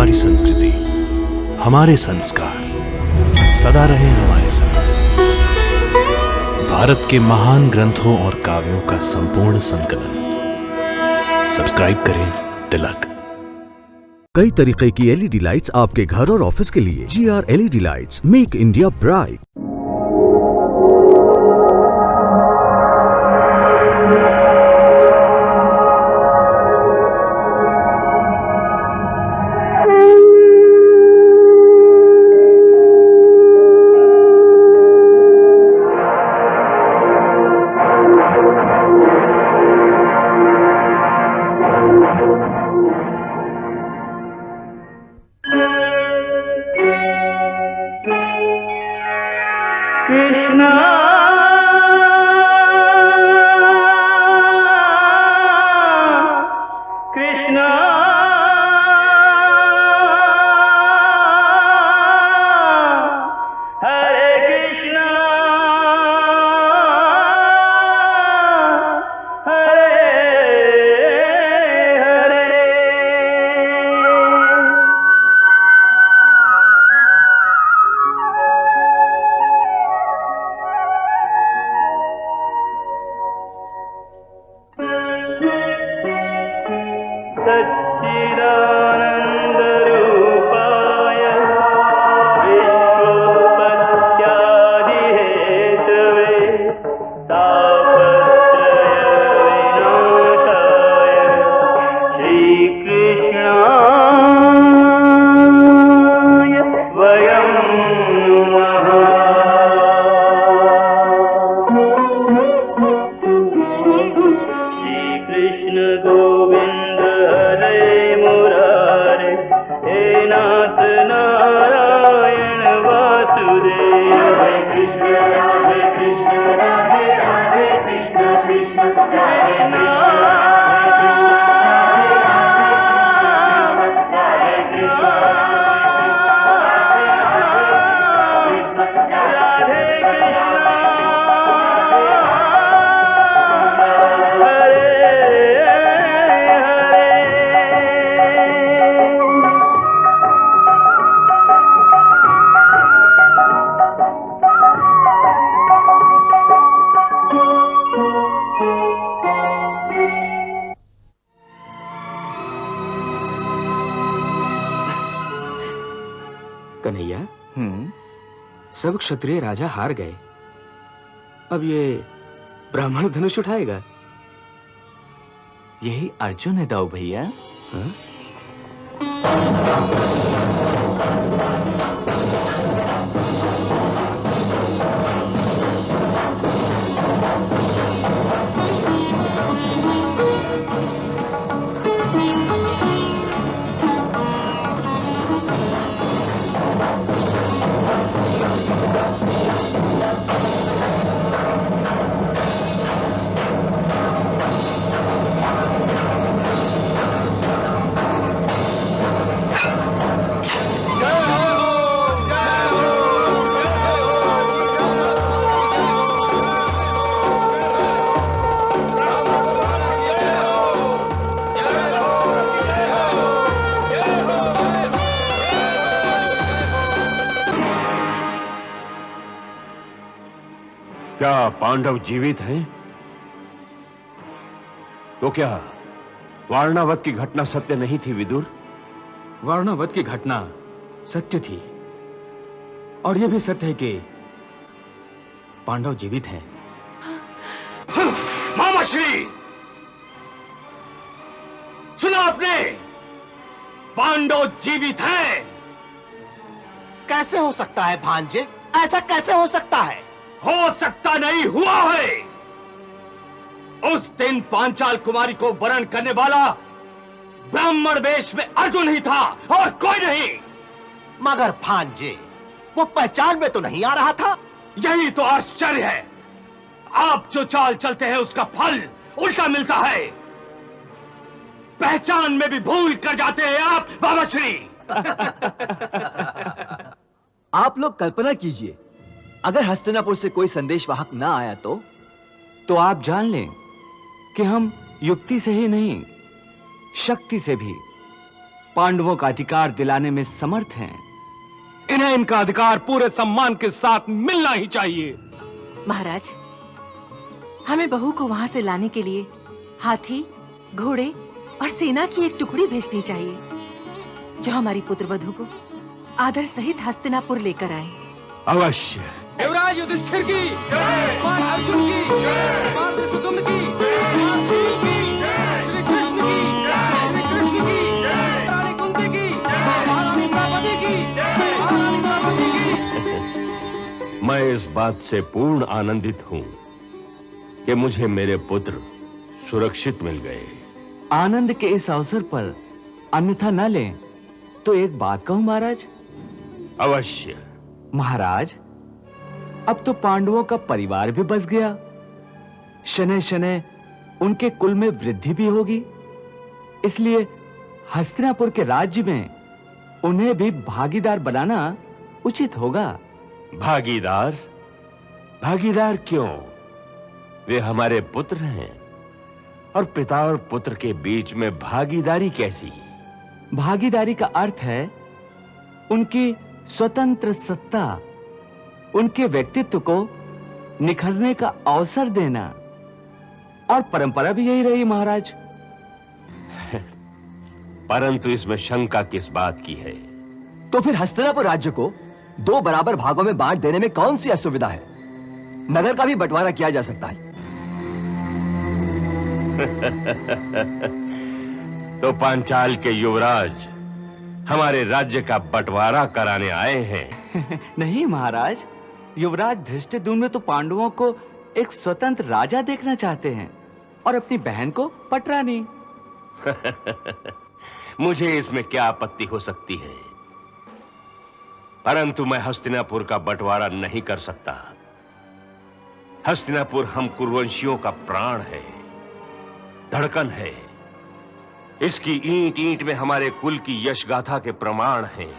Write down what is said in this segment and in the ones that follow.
हमारी संस्कृति, हमारे संस्कार सदा रहे हमारे साथ। भारत के महान ग्रंथों और काव्यों का संपूर्ण संकलन। सब्सक्राइब करें तिलक। कई तरीके की एलईडी लाइट्स आपके घर और ऑफिस के लिए। GR LED lights, make India bright. Krishna Krishna Hare Krishna Hare Hare. सच्चिदानन्दरूपाय विश्वोत्पत्त्यादिहेतवे तापत्रयविनाशाय श्रीकृष्णाय वयं नमः। श्रीकृष्ण गोविंद हरे मुरारे, हे नाथ नारायण वासुदेव। हरे कृष्ण राधे राधे कृष्ण कृष्ण हरे कन्हैया, सब क्षत्रिय राजा हार गए। अब ये ब्राह्मण धनुष उठाएगा। यही अर्जुन है दाऊ भैया। हाँ? क्या पांडव जीवित हैं? तो क्या वारणावत की घटना सत्य नहीं थी विदुर? वारणावत की घटना सत्य थी, और यह भी सत्य है कि पांडव जीवित हैं। मामाश्री, सुना आपने? पांडव जीवित हैं। कैसे हो सकता है भांजे? ऐसा कैसे हो सकता है? हो सकता नहीं, हुआ है। उस दिन पांचाल कुमारी को वरण करने वाला ब्राह्मण वेश में अर्जुन ही था और कोई नहीं। मगर भांजे, वो पहचान में तो नहीं आ रहा था। यही तो आश्चर्य है। आप जो चाल चलते हैं उसका फल उल्टा मिलता है। पहचान में भी भूल कर जाते हैं आप बाबाश्री। आप लोग कल्पना कीजिए, अगर हस्तिनापुर से कोई संदेश वाहक ना आया तो आप जान लें कि हम युक्ति से ही नहीं, शक्ति से भी पांडवों का अधिकार दिलाने में समर्थ हैं। इन्हें इनका अधिकार पूरे सम्मान के साथ मिलना ही चाहिए। महाराज, हमें बहू को वहां से लाने के लिए हाथी, घोड़े और सेना की एक टुकड़ी भेजनी चाहिए, जो हमारी पुत्रवधू को आदर सहित हस्तिनापुर लेकर आए। अवश्य। युवराज युधिष्ठिर की जय, कुमार अर्जुन की जय, कुमार धृष्टद्युम्न की जय, श्री कृष्ण की जय, श्री कृष्ण की जय, रानी कुंती की जय, महारानी द्रौपदी की जय, महारानी द्रौपदी की। मैं इस बात से पूर्ण आनंदित हूं कि मुझे मेरे पुत्र सुरक्षित मिल गए। आनंद के इस अवसर पर अन्यथा न लें तो एक बात कहूं महाराज। अवश्य। महाराज, अब तो पांडवों का परिवार भी बस गया, शनै शनै उनके कुल में वृद्धि भी होगी, इसलिए हस्तिनापुर के राज्य में उन्हें भी भागीदार बनाना उचित होगा। भागीदार? भागीदार क्यों? वे हमारे पुत्र हैं, और पिता और पुत्र के बीच में भागीदारी कैसी? भागीदारी का अर्थ है उनकी स्वतंत्र सत्ता, उनके व्यक्तित्व को निखरने का अवसर देना, और परंपरा भी यही रही महाराज। परंतु इसमें शंका किस बात की है? तो फिर हस्तिनापुर राज्य को 2 बराबर भागों में बांट देने में कौन सी असुविधा है? नगर का भी बंटवारा किया जा सकता है। तो पांचाल के युवराज हमारे राज्य का बंटवारा कराने आए हैं? नहीं महाराज, युवराज धृष्टद्युम्न तो पांडवों को एक स्वतंत्र राजा देखना चाहते हैं और अपनी बहन को पटरानी। मुझे इसमें क्या आपत्ति हो सकती है, परंतु मैं हस्तिनापुर का बंटवारा नहीं कर सकता। हस्तिनापुर हम कुरुवंशियों का प्राण है, धड़कन है। इसकी ईंट ईंट में हमारे कुल की यश गाथा के प्रमाण हैं।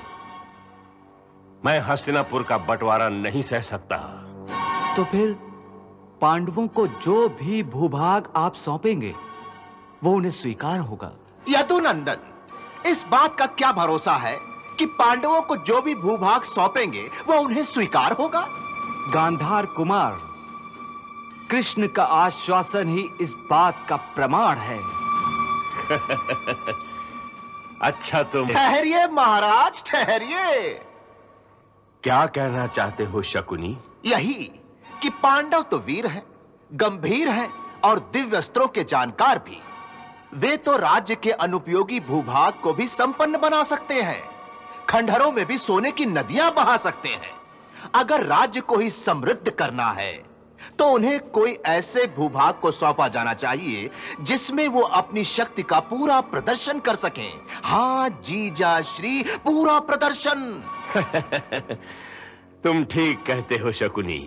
मैं हस्तिनापुर का बंटवारा नहीं सह सकता। तो फिर पांडवों को जो भी भूभाग आप सौंपेंगे वो उन्हें स्वीकार होगा। यदुनंदन, इस बात का क्या भरोसा है कि पांडवों को जो भी भूभाग सौंपेंगे वो उन्हें स्वीकार होगा? गांधार कुमार, कृष्ण का आश्वासन ही इस बात का प्रमाण है। अच्छा, तुम ठहरिए महाराज, ठहरिए। क्या कहना चाहते हो शकुनी? यही कि पांडव तो वीर हैं, गंभीर हैं और दिव्य अस्त्रों के जानकार भी। वे तो राज्य के अनुपयोगी भूभाग को भी संपन्न बना सकते हैं, खंडहरों में भी सोने की नदियां बहा सकते हैं। अगर राज्य को ही समृद्ध करना है तो उन्हें कोई ऐसे भूभाग को सौंपा जाना चाहिए जिसमें वो अपनी शक्ति का पूरा प्रदर्शन कर सकें। हाँ जीजा श्री, पूरा प्रदर्शन। तुम ठीक कहते हो शकुनी।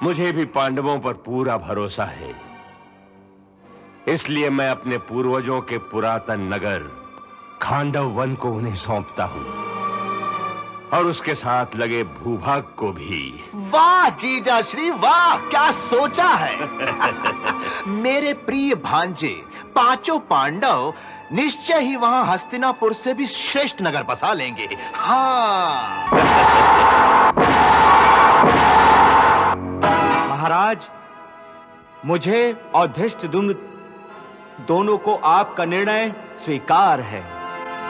मुझे भी पांडवों पर पूरा भरोसा है, इसलिए मैं अपने पूर्वजों के पुरातन नगर खांडव वन को उन्हें सौंपता हूं, और उसके साथ लगे भूभाग को भी। वाह जीजा श्री वाह, क्या सोचा है। मेरे प्रिय भांजे, 5 पांडव निश्चय ही वहां हस्तिनापुर से भी श्रेष्ठ नगर बसा लेंगे। हाँ महाराज, मुझे और धृष्टद्युम्न दोनों को आपका निर्णय स्वीकार है।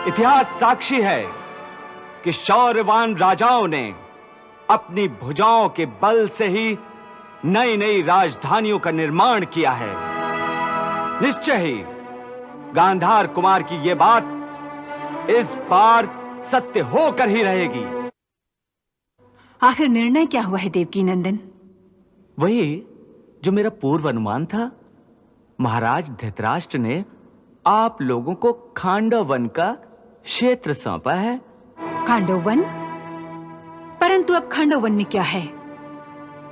इतिहास साक्षी है कि शौर्यवान राजाओं ने अपनी भुजाओं के बल से ही नई नई राजधानियों का निर्माण किया है। निश्चय ही गांधार कुमार की यह बात इस बार सत्य होकर ही रहेगी। आखिर निर्णय क्या हुआ है देवकी नंदन? वही जो मेरा पूर्व अनुमान था। महाराज धृतराष्ट्र ने आप लोगों को खांडव वन का क्षेत्र सौंपा है। खांडव वन? परंतु अब खांडव वन में क्या है?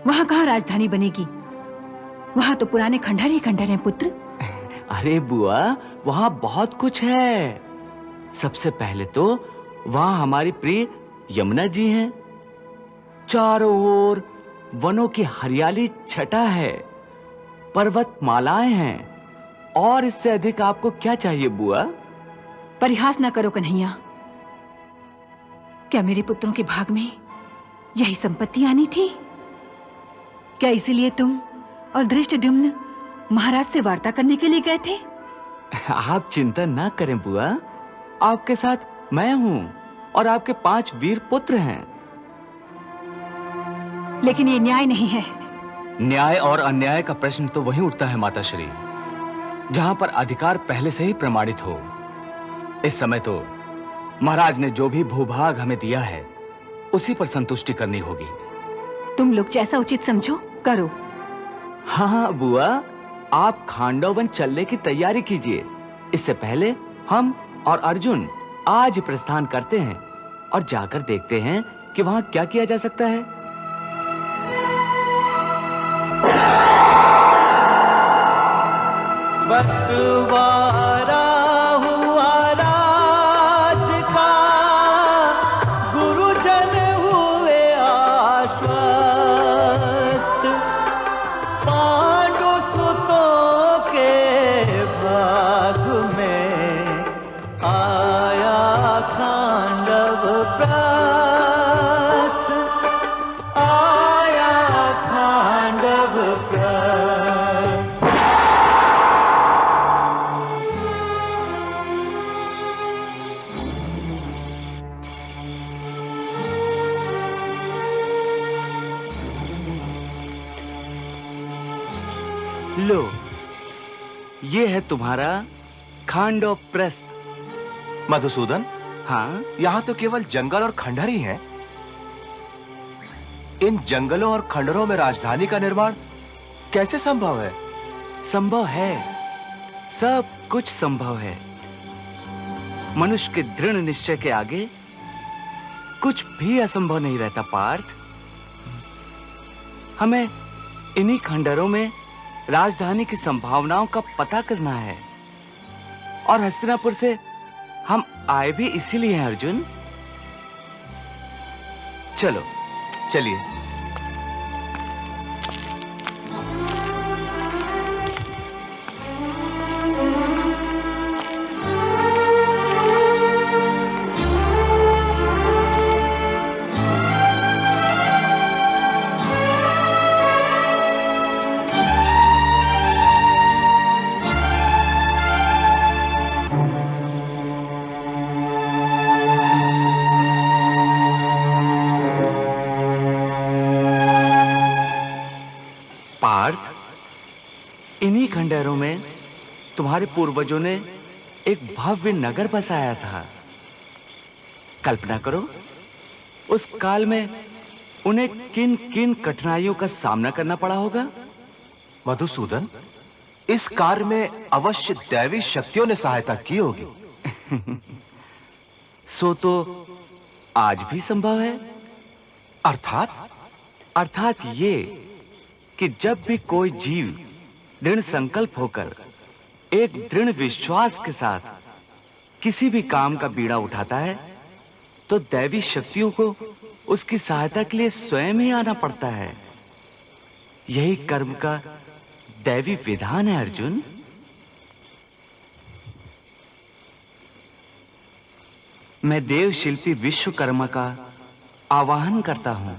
वहां कहां राजधानी बनेगी? वहां तो पुराने खंडहर ही खंडहर हैं पुत्र। अरे बुआ, वहां बहुत कुछ है। सबसे पहले तो वहां हमारी प्रिय यमुना जी हैं। चारों ओर वनों की हरियाली छटा है, पर्वतमालाएं हैं, और इससे अधिक आपको क्या चाहिए बुआ? परिहास न करो कन्हैया। क्या मेरे पुत्रों के भाग में यही संपत्ति आनी थी? क्या इसीलिए तुम और धृष्टद्युम्न महाराज से वार्ता करने के लिए गए थे? आप चिंता ना करें बुआ, आपके साथ मैं हूं और आपके 5 वीर पुत्र हैं। लेकिन ये न्याय नहीं है। न्याय और अन्याय का प्रश्न तो वहीं उठता है माताश्री, जहां पर अधिकार पहले से ही प्रमाणित हो। इस समय तो महाराज ने जो भी भूभाग हमें दिया है उसी पर संतुष्टि करनी होगी। तुम लोग जैसा उचित समझो करो। हाँ बुआ, आप खांडव वन चलने की तैयारी कीजिए। इससे पहले हम और अर्जुन आज प्रस्थान करते हैं और जाकर देखते हैं कि वहां क्या किया जा सकता है। बंटवारा हुआ राज का, गुरुजन हुए आश्वस्त, पांडु सुतों के भाग में आया खांडव प्रस्थ, आया खांडव प्रस्थ। लो, ये है तुम्हारा खांडव प्रस्थ। मधुसूदन, हाँ, यहाँ तो केवल जंगल और खंडहर ही हैं। इन जंगलों और खंडहरों में राजधानी का निर्माण कैसे संभव है? संभव है, सब कुछ संभव है। मनुष्य के दृढ़ निश्चय के आगे कुछ भी असंभव नहीं रहता पार्थ। हमें इन्हीं खंडहरों में राजधानी की संभावनाओं का पता करना है और हस्तिनापुर से हम आए भी इसीलिए हैं अर्जुन। चलो चलिए। इन्हीं खंडहरों में तुम्हारे पूर्वजों ने एक भव्य नगर बसाया था। कल्पना करो, उस काल में उन्हें किन किन कठिनाइयों का सामना करना पड़ा होगा। मधुसूदन, इस कार्य में अवश्य दैवी शक्तियों ने सहायता की होगी। सो तो आज भी संभव है। अर्थात ये कि जब भी कोई जीव दृढ़ संकल्प होकर एक दृढ़ विश्वास के साथ किसी भी काम का बीड़ा उठाता है तो दैवी शक्तियों को उसकी सहायता के लिए स्वयं ही आना पड़ता है। यही कर्म का दैवी विधान है अर्जुन। मैं देव शिल्पी विश्वकर्मा का आवाहन करता हूं।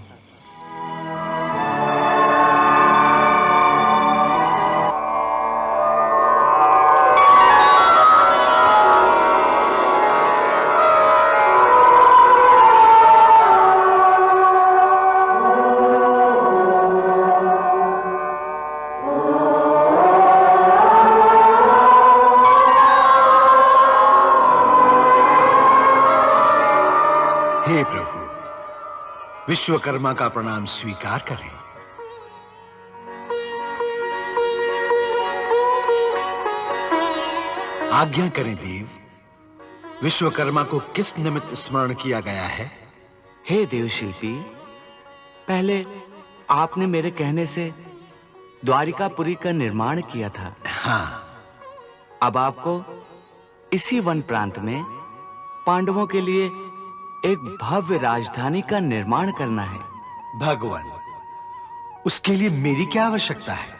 हे प्रभु, विश्वकर्मा का प्रणाम स्वीकार करें। आज्ञा करें देव, विश्वकर्मा को किस निमित्त स्मरण किया गया है? हे देवशिल्पी, पहले आपने मेरे कहने से द्वारिकापुरी का निर्माण किया था। हाँ। अब आपको इसी वन प्रांत में पांडवों के लिए एक भव्य राजधानी का निर्माण करना है। भगवान, उसके लिए मेरी क्या आवश्यकता है?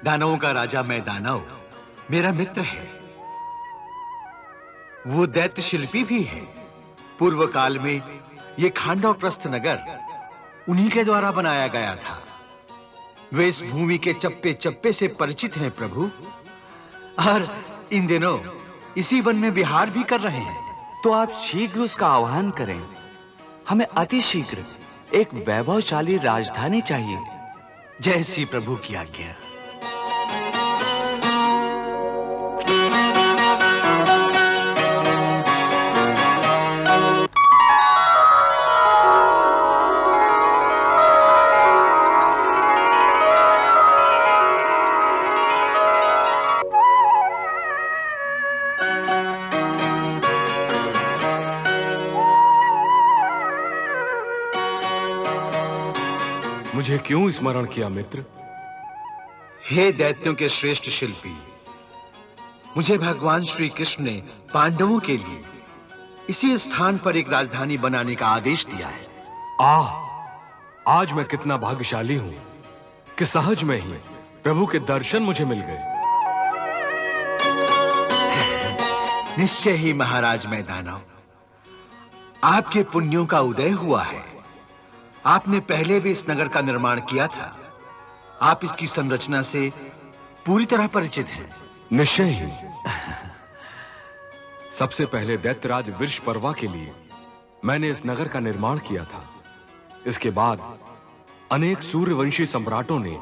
दानवों का राजा मैं दानव, मेरा मित्र है। वो दैत्य शिल्पी भी है। पूर्व काल में ये खांडवप्रस्थ नगर उन्हीं के द्वारा बनाया गया था। वे इस भूमि के चप्पे चप्पे से परिचित हैं प्रभु, और इन दिनों इसी वन में विहार भी कर रहे हैं। तो आप शीघ्र उसका आह्वान करें। हमें अति शीघ्र एक वैभवशाली राजधानी चाहिए। जय श्री प्रभु की आज्ञा। मुझे क्यों स्मरण किया मित्र? हे दैत्यों के श्रेष्ठ शिल्पी, मुझे भगवान श्री कृष्ण ने पांडवों के लिए इसी स्थान पर एक राजधानी बनाने का आदेश दिया है। आज मैं कितना भाग्यशाली हूं कि सहज में ही प्रभु के दर्शन मुझे मिल गए। निश्चय ही महाराज मैदानव, आपके पुण्यों का उदय हुआ है। आपने पहले भी इस नगर का निर्माण किया था। आप इसकी संरचना से पूरी तरह परिचित हैं। निश्चय ही। सबसे पहले दैत्यराज वृषपर्वा के लिए मैंने इस नगर का निर्माण किया था। इसके बाद अनेक सूर्यवंशी सम्राटों ने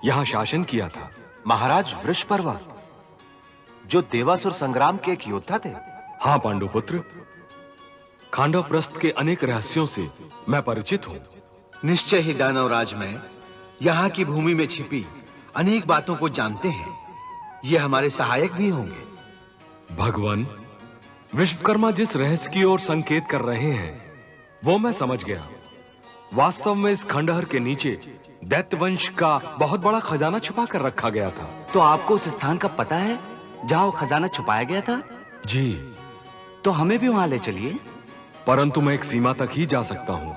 यहां शासन किया था। महाराज वृषपर्वा, जो देवासुर संग्राम के एक योद्धा थे? हां पांडुपुत्र, खांडवप्रस्थ के अनेक रहस्यों से मैं परिचित हूं। निश्चय ही दानवराज में यहाँ की भूमि में छिपी अनेक बातों को जानते हैं। ये हमारे सहायक भी होंगे। भगवान, विश्वकर्मा जिस रहस्य की ओर संकेत कर रहे हैं वो मैं समझ गया। वास्तव में इस खंडहर के नीचे दैत्यवंश का बहुत बड़ा खजाना छुपा कर रखा गया था। तो आपको उस स्थान का पता है जहां वो खजाना छुपाया गया था? जी। तो हमें भी वहां ले चलिए। परंतु मैं एक सीमा तक ही जा सकता हूं।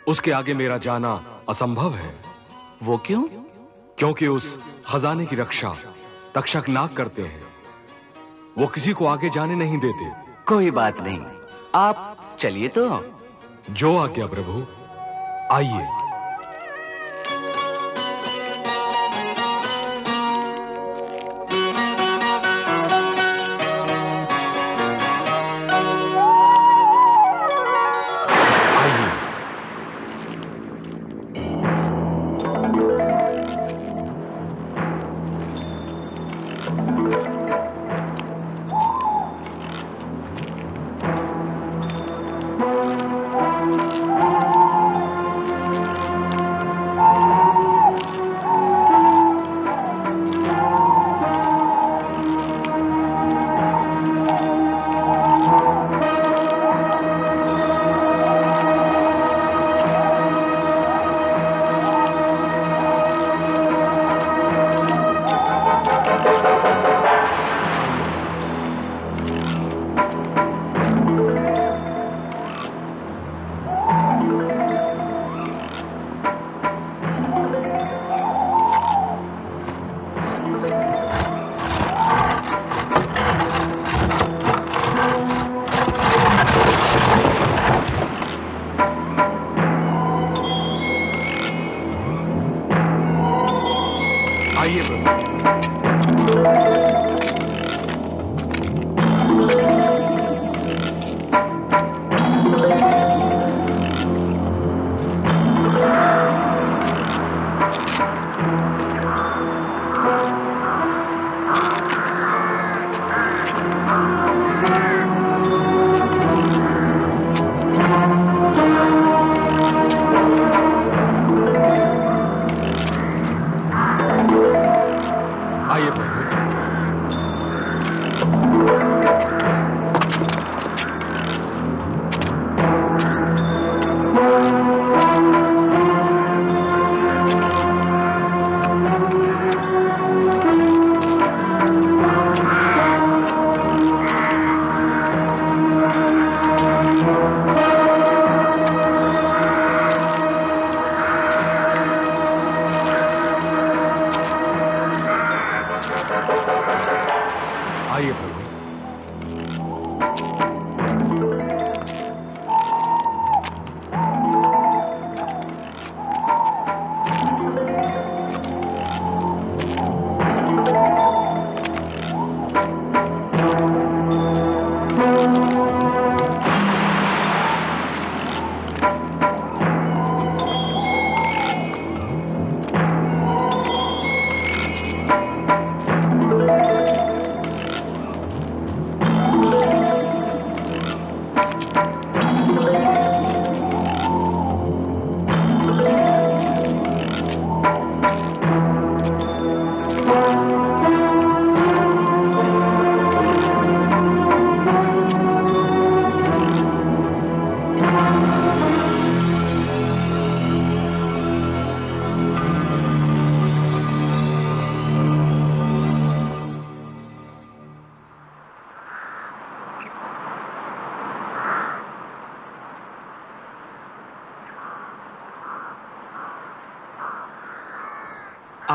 उसके आगे मेरा जाना असंभव है। वो क्यों? क्योंकि उस खजाने की रक्षा तक्षक नाग करते हैं। वो किसी को आगे जाने नहीं देते। कोई बात नहीं, आप चलिए। तो जो आज्ञा प्रभु, आइए।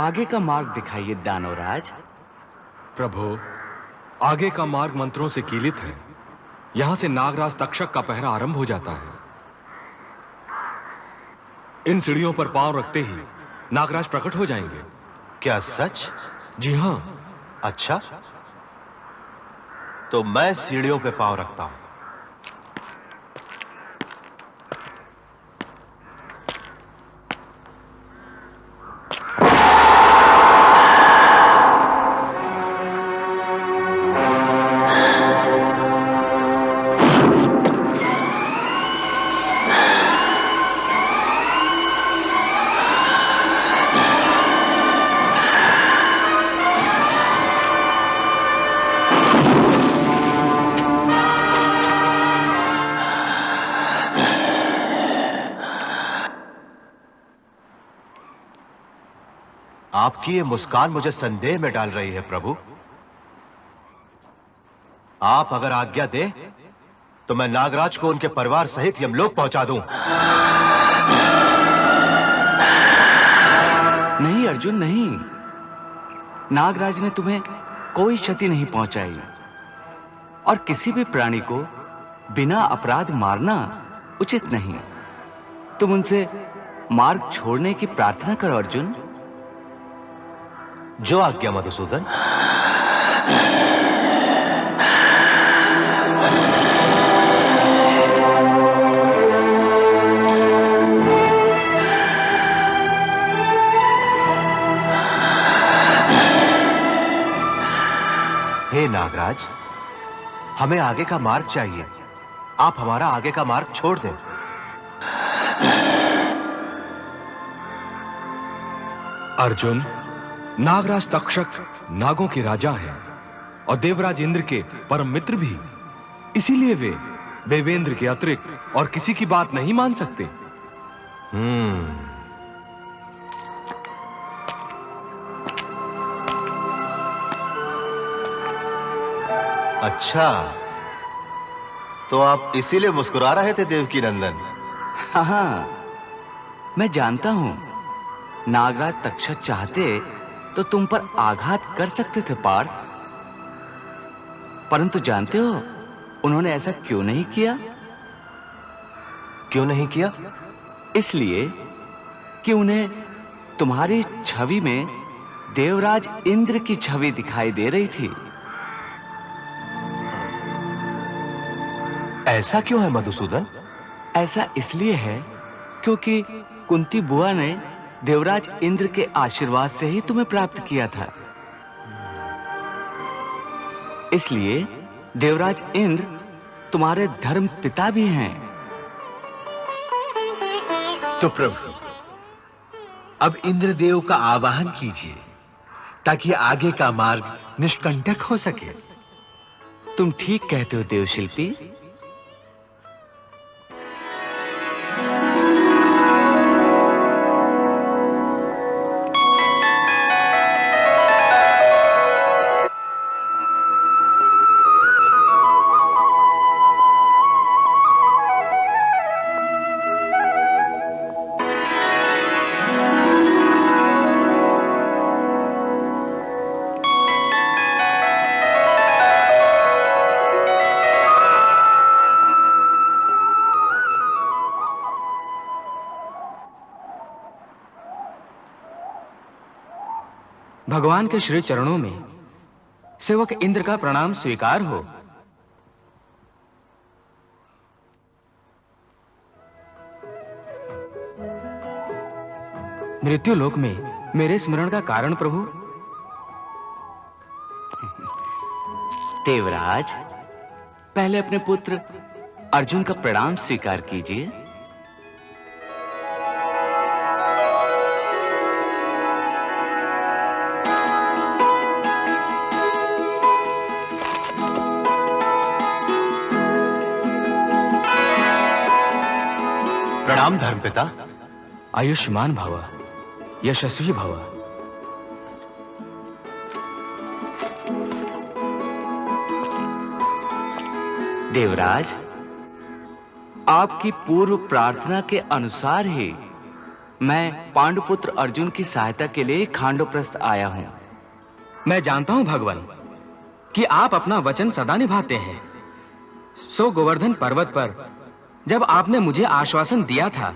आगे का मार्ग दिखाइए दानवराज। प्रभु, आगे का मार्ग मंत्रों से कीलित है। यहां से नागराज तक्षक का पहरा आरंभ हो जाता है। इन सीढ़ियों पर पांव रखते ही नागराज प्रकट हो जाएंगे। क्या सच? जी हां। अच्छा, तो मैं सीढ़ियों पे पांव रखता हूं। आपकी ये मुस्कान मुझे संदेह में डाल रही है प्रभु। आप अगर आज्ञा दें तो मैं नागराज को उनके परिवार सहित यमलोक पहुंचा दूं। नहीं अर्जुन, नहीं। नागराज ने तुम्हें कोई क्षति नहीं पहुंचाई और किसी भी प्राणी को बिना अपराध मारना उचित नहीं। तुम उनसे मार्ग छोड़ने की प्रार्थना करो अर्जुन। जो आज्ञा मधुसूदन। हे नागराज, हमें आगे का मार्ग चाहिए। आप हमारा आगे का मार्ग छोड़ दें। अर्जुन, नागराज तक्षक नागों के राजा हैं और देवराज इंद्र के परम मित्र भी। इसीलिए वे देवेंद्र के अतिरिक्त और किसी की बात नहीं मान सकते। अच्छा, तो आप इसीलिए मुस्कुरा रहे थे देवकी नंदन? हाँ, मैं जानता हूं नागराज तक्षक चाहते तो तुम पर आघात कर सकते थे पार्थ, परंतु जानते हो उन्होंने ऐसा क्यों नहीं किया? क्यों नहीं किया? इसलिए कि उन्हें तुम्हारी छवि में देवराज इंद्र की छवि दिखाई दे रही थी। ऐसा क्यों है मधुसूदन? ऐसा इसलिए है क्योंकि कुंती बुआ ने देवराज इंद्र के आशीर्वाद से ही तुम्हें प्राप्त किया था। इसलिए देवराज इंद्र तुम्हारे धर्म पिता भी हैं। तो प्रभु, अब इंद्रदेव का आवाहन कीजिए ताकि आगे का मार्ग निष्कंटक हो सके। तुम ठीक कहते हो देवशिल्पी। भगवान के श्री चरणों में सेवक इंद्र का प्रणाम स्वीकार हो। मृत्युलोक में मेरे स्मरण का कारण प्रभु। देवराज, पहले अपने पुत्र अर्जुन का प्रणाम स्वीकार कीजिए। प्रणाम धर्मपिता। आयुष्मान भव, यशस्वी भव। देवराज, आपकी पूर्व प्रार्थना के अनुसार ही मैं पांडुपुत्र अर्जुन की सहायता के लिए खांडवप्रस्थ आया हूं। मैं जानता हूं भगवान कि आप अपना वचन सदा निभाते हैं। सो गोवर्धन पर्वत पर जब आपने मुझे आश्वासन दिया था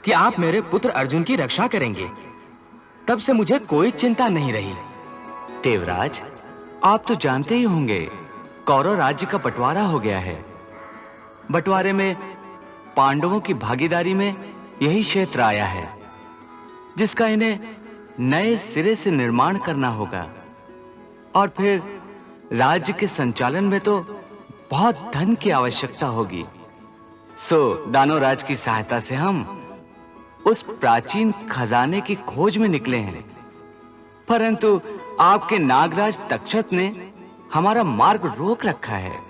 कि आप मेरे पुत्र अर्जुन की रक्षा करेंगे, तब से मुझे कोई चिंता नहीं रही। देवराज, आप तो जानते ही होंगे कौरव राज्य का बंटवारा हो गया है। बंटवारे में पांडवों की भागीदारी में यही क्षेत्र आया है, जिसका इन्हें नए सिरे से निर्माण करना होगा। और फिर राज्य के संचालन में तो बहुत धन की आवश्यकता होगी। सो दानव राज की सहायता से हम उस प्राचीन खजाने की खोज में निकले हैं, परंतु आपके नागराज तक्षक ने हमारा मार्ग रोक रखा है।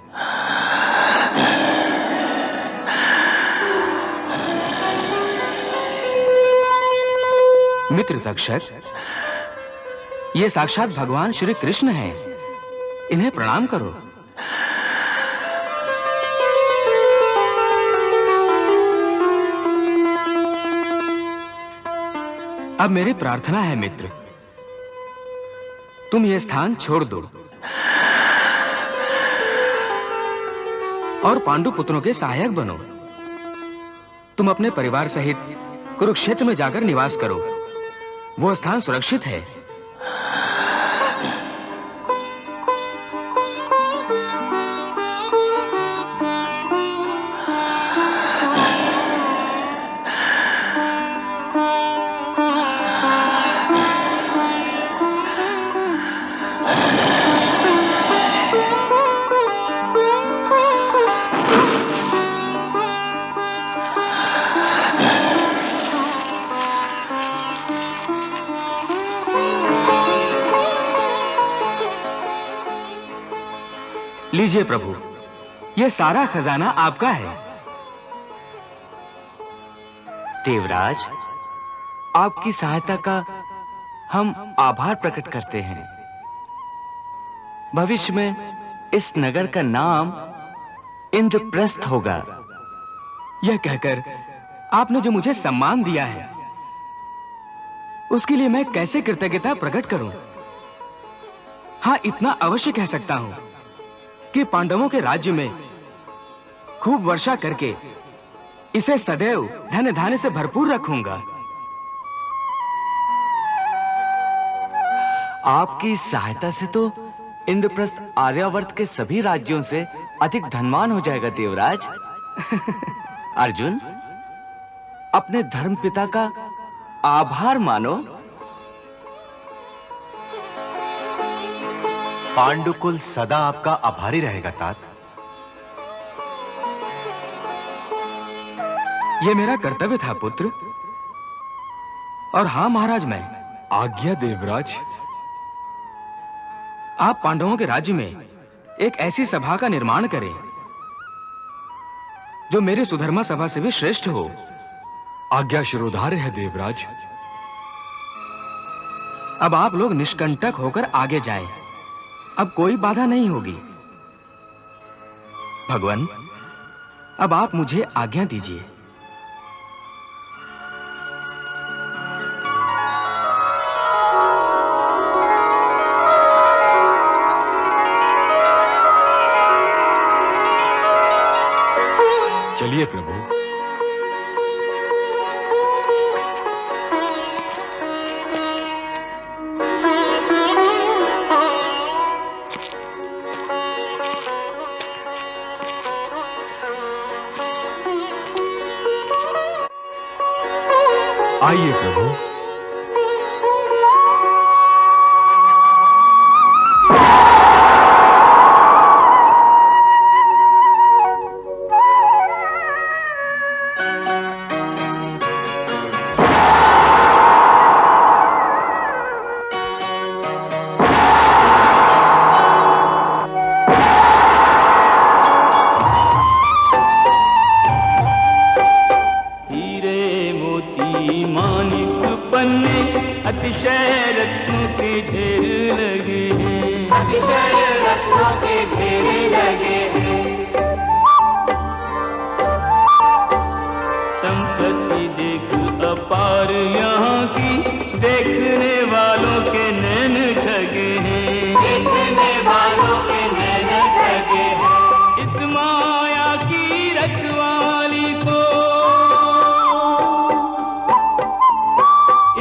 मित्र तक्षक, ये साक्षात भगवान श्री कृष्ण हैं। इन्हें प्रणाम करो। अब मेरी प्रार्थना है मित्र, तुम ये स्थान छोड़ दो और पांडु पुत्रों के सहायक बनो। तुम अपने परिवार सहित कुरुक्षेत्र में जाकर निवास करो। वो स्थान सुरक्षित है। लीजिए प्रभु, यह सारा खजाना आपका है। देवराज, आपकी सहायता का हम आभार प्रकट करते हैं। भविष्य में इस नगर का नाम इंद्रप्रस्थ होगा। यह कहकर आपने जो मुझे सम्मान दिया है, उसके लिए मैं कैसे कृतज्ञता प्रकट करूं? हां, इतना अवश्य कह सकता हूं कि पांडवों के राज्य में खूब वर्षा करके इसे सदैव धन धान्य से भरपूर रखूंगा। आपकी सहायता से तो इंद्रप्रस्थ आर्यावर्त के सभी राज्यों से अधिक धनवान हो जाएगा देवराज। अर्जुन, अपने धर्मपिता का आभार मानो। पांडुकुल सदा आपका आभारी रहेगा तात। यह मेरा कर्तव्य था पुत्र। और हां महाराज, मैं आज्ञा देवराज। आप पांडवों के राज्य में एक ऐसी सभा का निर्माण करें जो मेरे सुधर्मा सभा से भी श्रेष्ठ हो। आज्ञा शिरोधार्य है देवराज। अब आप लोग निष्कंटक होकर आगे जाएं। अब कोई बाधा नहीं होगी। भगवान, अब आप मुझे आज्ञा दीजिए। चलिए प्रभु। आइए प्रभु। अतिशय रत्नों के ढेर लगे हैं, अतिशय रत्नों के ढेर लगे हैं। संपत्ति देख अपार और यहाँ की देखने वालों के नैन ठगे हैं, देखने वालों के नैन ठगे हैं। इस माया की रखवाली को,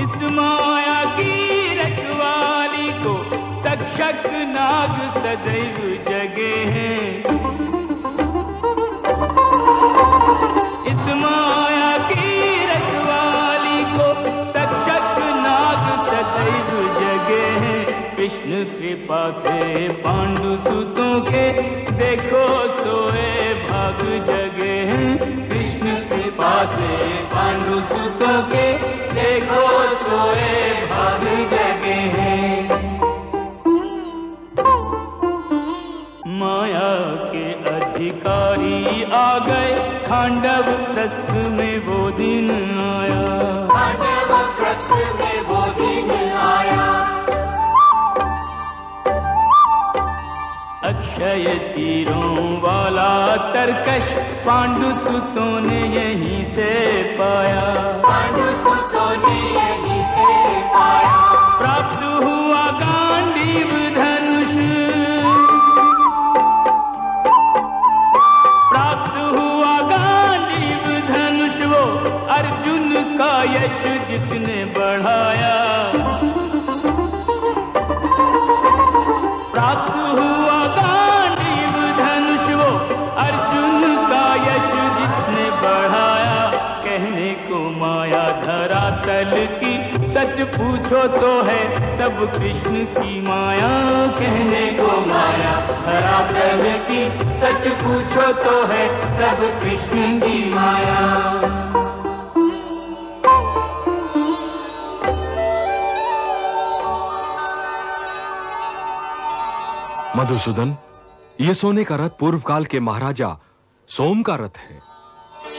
इस माया की रखवाली को तक्षक नाग सदैव जगे हैं। इस माया की रखवाली को तक्षक नाग सदैव जगे हैं। कृष्ण कृपा से पांडु सुतों के देखो सोए भाग जगे हैं। कृष्ण कृपा से पांडु सुतों के देखो सोए भाग जगे हैं। माया के अधिकारी आ गए, खांडव प्रस्थ में वो दिन आया, खांडव प्रस्थ में वो दिन आया। अक्षय तीरों वाला तरकश पांडु सुतों ने यहीं से पाया, पांडु सुतों ने यहीं से पाया। प्राप्त हुआ गांडीव धनुष, प्राप्त हुआ गांडीव धनुष वो अर्जुन का यश जिसने बढ़ाया। प्राप्त हुआ गांडीव धनुष वो अर्जुन का यश जिसने बढ़ाया। कहने को माया धरातल की, सच पूछो तो है सब कृष्ण की माया। कहने को माया धरातल की, सच पूछो तो है सब कृष्ण की माया। मधुसूदन, ये सोने का रथ पूर्व काल के महाराजा सोम का रथ है।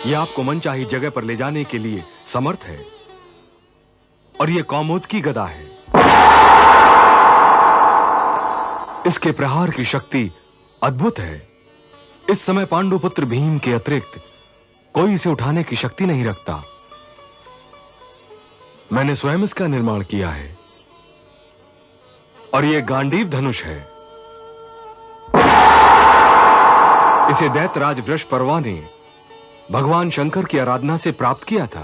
ये आपको मनचाही जगह पर ले जाने के लिए समर्थ है। और ये कौमुद की गदा है। इसके प्रहार की शक्ति अद्भुत है। इस समय पांडुपुत्र भीम के अतिरिक्त कोई इसे उठाने की शक्ति नहीं रखता। मैंने स्वयं इसका निर्माण किया है। और यह गांडीव धनुष है। इसे दैत्यराज वृषपर्वा ने भगवान शंकर की आराधना से प्राप्त किया था।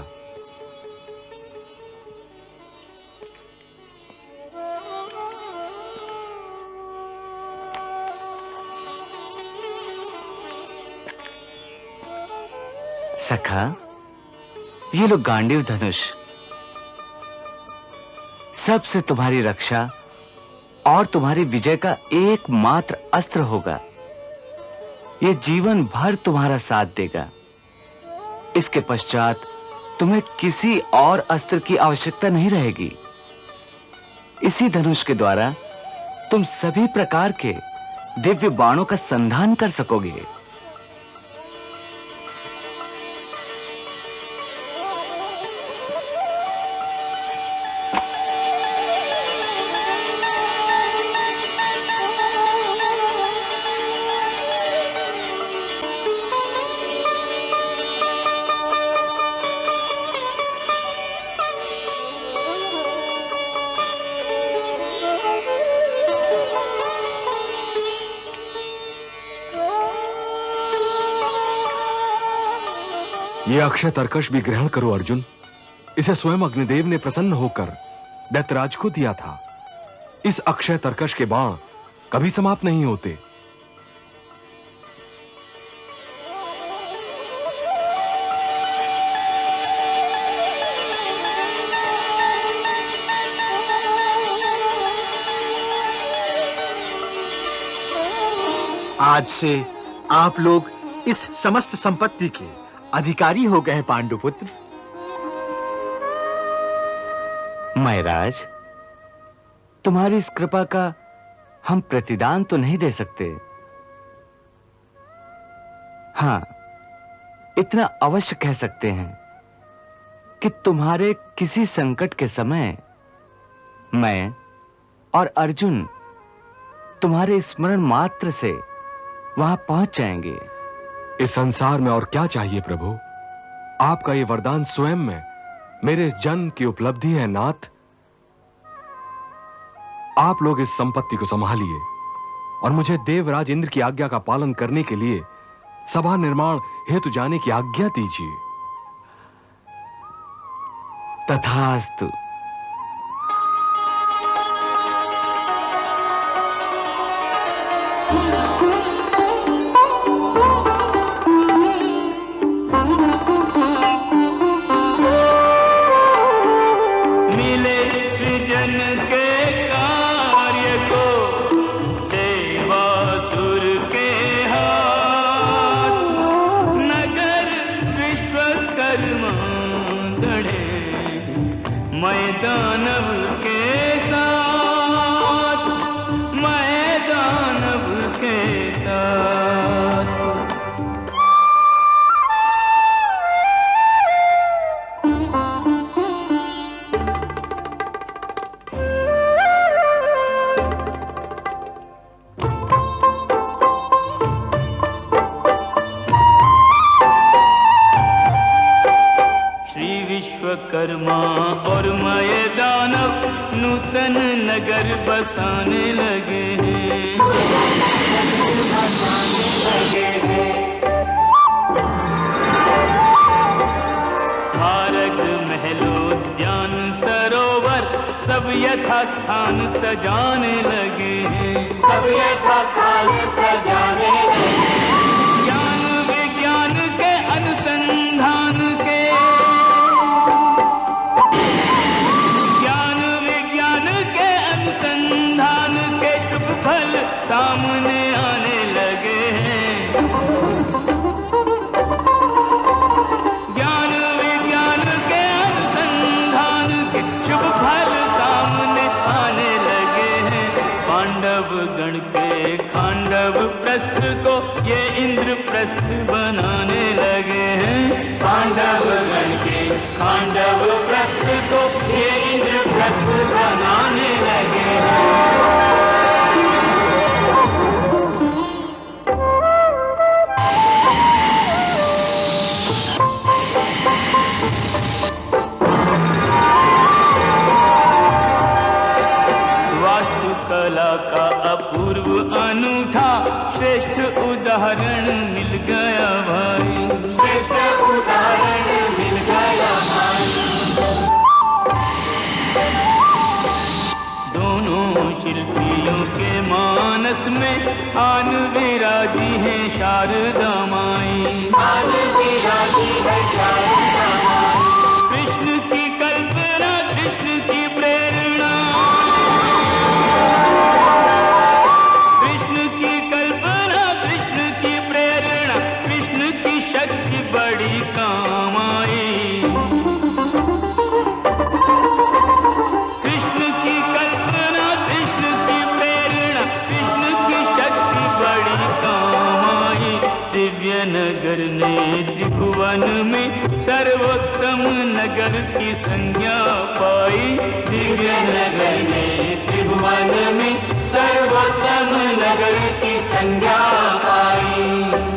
सखा, ये लो गांडीव धनुष, सबसे तुम्हारी रक्षा और तुम्हारी विजय का एकमात्र अस्त्र होगा। ये जीवन भर तुम्हारा साथ देगा। इसके पश्चात तुम्हें किसी और अस्त्र की आवश्यकता नहीं रहेगी। इसी धनुष के द्वारा तुम सभी प्रकार के दिव्य बाणों का संधान कर सकोगे। ये अक्षय तरकश भी ग्रहण करो अर्जुन। इसे स्वयं अग्निदेव ने प्रसन्न होकर दैत्यराज को दिया था। इस अक्षय तरकश के बाण कभी समाप्त नहीं होते। आज से आप लोग इस समस्त संपत्ति के अधिकारी हो गए हैं पांडुपुत्र। महाराज, तुम्हारी इस कृपा का हम प्रतिदान तो नहीं दे सकते। हां, इतना अवश्य कह सकते हैं कि तुम्हारे किसी संकट के समय मैं और अर्जुन तुम्हारे स्मरण मात्र से वहां पहुंच जाएंगे। इस संसार में और क्या चाहिए प्रभु? आपका ये वरदान स्वयं में मेरे जन्म की उपलब्धि है नाथ। आप लोग इस संपत्ति को संभालिए और मुझे देवराज इंद्र की आज्ञा का पालन करने के लिए सभा निर्माण हेतु जाने की आज्ञा दीजिए। तथास्तु। मिले सृजन के कार्य को देवासुर के हाथ, नगर विश्वकर्मा गढ़े मैं दानव के साथ, मैं दानव के साथ। श्री विश्वकर्मा और मैं दानव नूतन नगर बसाने लगे हैं। भारत महलोद्यान सरोवर सब यथास्थान सजाने लगे हैं। सब यथास्थान सजाने लगे हैं। ज्ञान विज्ञान के अनुसंधान के, ज्ञान विज्ञान के अनुसंधान के शुभ फल सामने आने लगे हैं। ज्ञान विज्ञान के अनुसंधान के शुभ फल सामने आने लगे हैं। पांडव गण के खांडव प्रस्थ को ये इंद्रप्रस्थ बनाने लगे हैं। पांडव गण के खांडव प्रस्थ को ये इंद्रप्रस्थ बनाने लगे हैं। वास्तुकला का अपूर्व अनूठा श्रेष्ठ उदाहरण मिल गया भाई। श्रेष्ठ उदाहरण मिल गया भाई। दोनों शिल्पियों के मानस में आन विराजी है शारदा माई। आन विराजी है शारदा माई। कृष्ण की कल्पना, कृष्ण की प्रेरणा, कृष्ण की कल्पना, कृष्ण की प्रेरणा, कृष्ण की शक्ति बड़ी काम आई। कृष्ण की कल्पना, कृष्ण की प्रेरणा, कृष्ण की शक्ति बड़ी काम आई। दिव्य नगर ने त्रिभुवन में सर्वोत्तम नगर की संज्ञा पाई। दिव्य नगर ने त्रिभुवन में सर्वोत्तम नगर की संज्ञा पाई।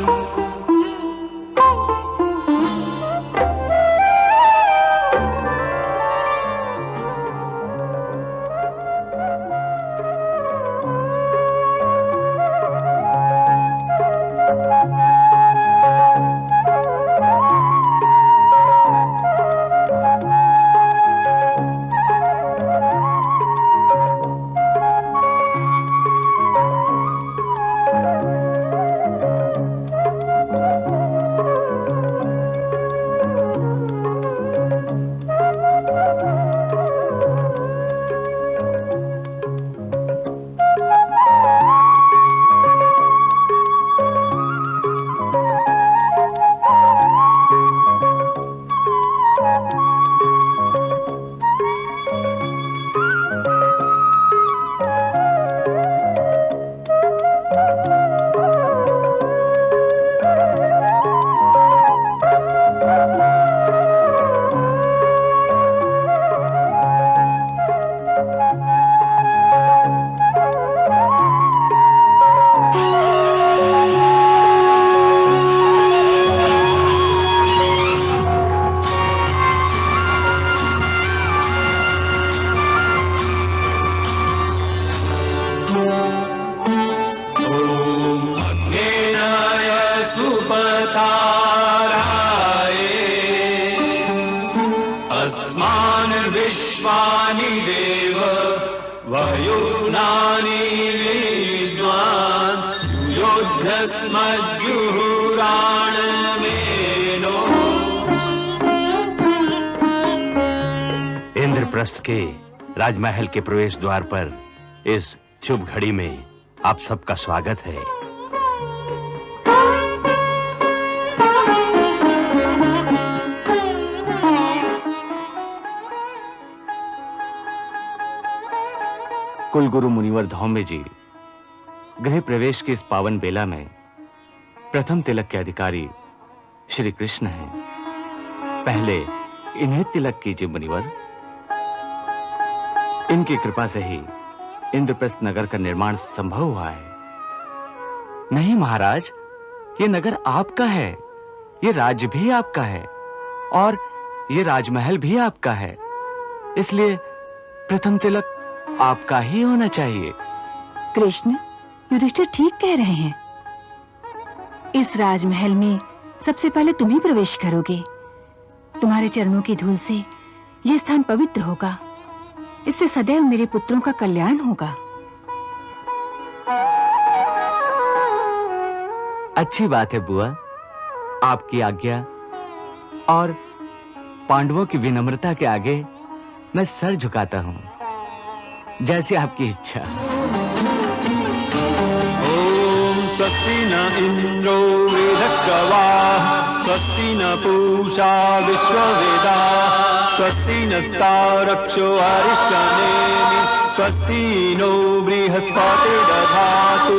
अवताराये अस्मान् विश्वानि देव वयुनानि विद्वान् युद्धस्मज्जुहुराणमेनो। इंद्रप्रस्थ के राजमहल के प्रवेश द्वार पर इस शुभ घड़ी में आप सबका स्वागत है। कुलगुरु मुनिवर धौम्य जी गृह प्रवेश के इस पावन बेला में प्रथम तिलक के अधिकारी श्री कृष्ण हैं। पहले इन्हें तिलक कीजिए मुनिवर। इनकी कृपा से ही इंद्रप्रस्थ नगर का निर्माण संभव हुआ है। नहीं महाराज, ये नगर आपका है, ये राज्य भी आपका है और ये राजमहल भी आपका है, इसलिए प्रथम तिलक आपका ही होना चाहिए। कृष्ण, युधिष्ठिर ठीक कह रहे हैं। इस राजमहल में सबसे पहले तुम ही प्रवेश करोगे। तुम्हारे चरणों की धूल से यह स्थान पवित्र होगा। इससे सदैव मेरे पुत्रों का कल्याण होगा। अच्छी बात है बुआ, आपकी आज्ञा और पांडवों की विनम्रता के आगे मैं सर झुकाता हूं। जैसी आपकी इच्छा। ओम स्वस्ति न इंद्रो वृद्धश्रवाः स्वस्ति न पूषा विश्ववेदाः स्वस्ति नस्तारक्षो अरिष्टनेमि स्वस्ति नो बृहस्पतिर्दधातु।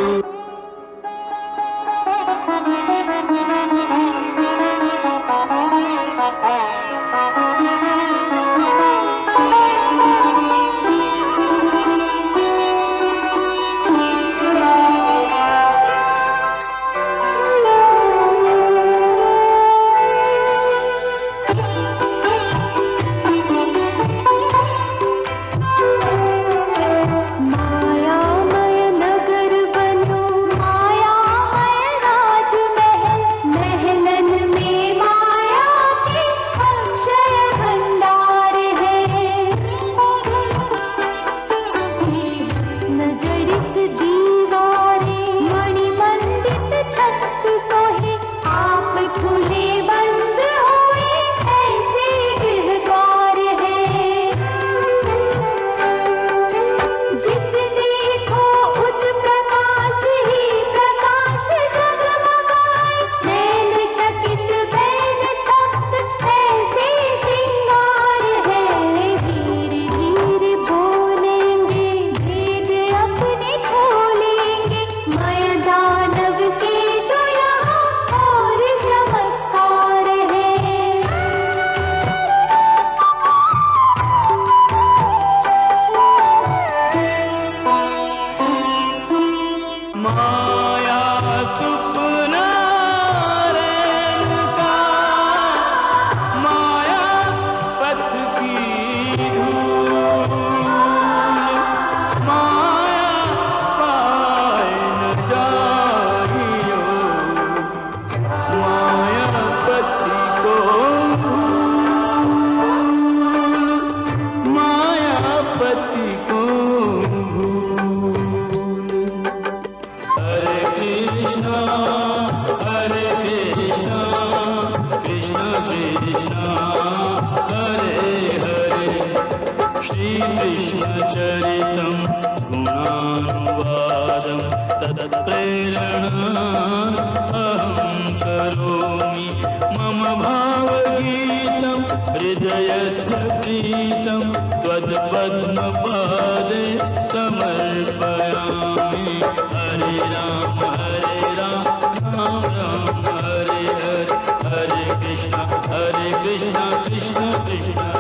Krishna Krishna Krishna